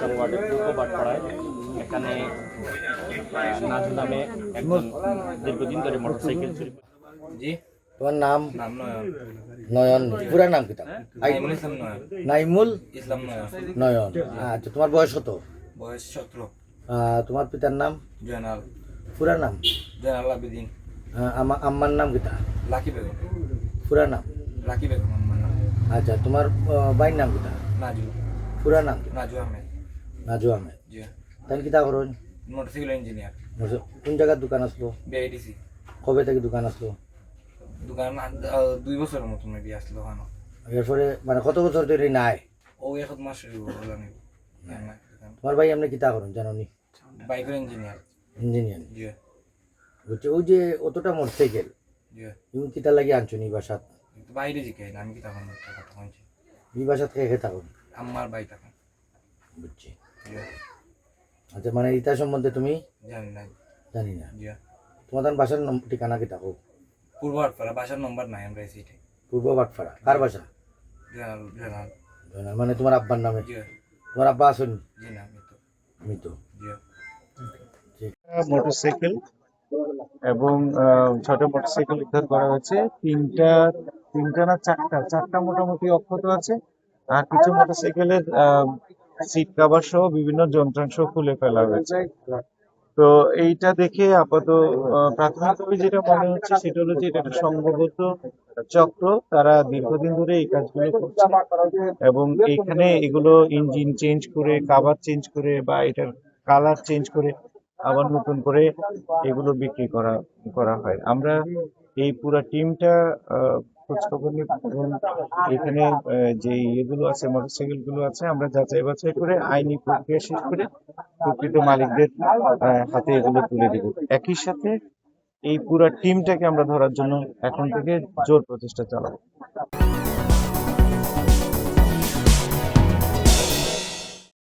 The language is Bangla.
ওয়ার্ডের পূর্ব বাটপাড়ায় এখানে নাজু নামে একজন দীর্ঘদিন ধরে মোটরসাইকেল চুরি জি তোমার নাম? নাম নয়ন। নয়ন। পুরা নাম কি? নাইমুল ইসলাম নয়ন। নাইমুল ইসলাম নয়ন। নয়ন। আচ্ছা, তোমার বয়স কত? বয়স 17। তোমার পিতার নাম? জয়নাল। পুরা নাম? জয়নাল আবেদিন। আম্মার নাম কিতা? লাকি বেগম। পুরা নাম? লাকি বেগম আমার নাম। আচ্ছা, তোমার বাইর নাম কিতা? নাজু। পুরা নাম? নাজু আহমেদ। নাজু আহমেদ। জি। তাই কিতা করুন? Motorcycle engineer. কোন জায়গার দোকান আসলো? বিআইডিসি। কবে থেকে দোকান আসলো? দোকান 2 বছরের মতো মেবি আসলো ওখানে। এরপরে মানে কত বছর ধরে নাই? ও 1 মাস হলো নি। তোমার ভাই এমনি কিতা করুন জানো নি? বাইকের ইঞ্জিনিয়ার। ইঞ্জিনিয়ার। জি। বুঝছে, ওই যে অতটা মোটরসাইকেল জি। তুমি কিতা লাগি আনছো নি বাসাত? বাইরে জিকে আমি কি তখন কথা কইছি। এই বাসাত খেয়ে খেয়ে থাকুন? আমার বাই তখন। বুঝছি। জি। আচ্ছা, মানে ইতা সম্বন্ধে তুমি জানি না। জানি না। জি। তোমাদের বাসার ঠিকানা কি থাকো? পূর্ব আটপাড়া, বাসার নম্বর নাই আমরা সিটে। পূর্ব বাটপাড়া। কার বাসা? জয়নাল। জয়নাল। জয়নাল। মানে তোমার আব্বার নামে? জি। তোমার আব্বা আসেন? জি না আমি তো। মৃত। জি। মোটরসাইকেল এবং ছোট মোটরসাইকেল উদ্ধার করা হয়েছে। তিনটা না চারটা মোটামুটি অক্ষত আছে। আর কিছু মোটরসাইকেলের সিট কভার সহ বিভিন্ন যন্ত্রাংশ খুলে ফেলা হয়েছে। তো এইটা দেখে প্রাথমিকভাবে যেটা মনে হচ্ছে সেটা হলো যে এটা একটা সংঘবদ্ধ চক্র। তারা দীর্ঘদিন ধরে এই কাজগুলো করছে এবং এইখানে এগুলো ইঞ্জিন চেঞ্জ করে, কাভার চেঞ্জ করে বা এটার কালার চেঞ্জ করে আবার নতুন করে এগুলো বিক্রি করা হয়। আমরা এই পুরা টিমটা খোঁজ খবর নিই এবং এখানে যে ইয়েগুলো আছে, মোটরসাইকেল গুলো আছে, আমরা যাচাই বাছাই করে আইনি প্রক্রিয়া শেষ করে প্রকৃত মালিকদের হাতে এগুলো তুলে দেব। একই সাথে এই পুরা টিমটাকে আমরা ধরার জন্য এখন থেকে জোর প্রচেষ্টা চালাবো।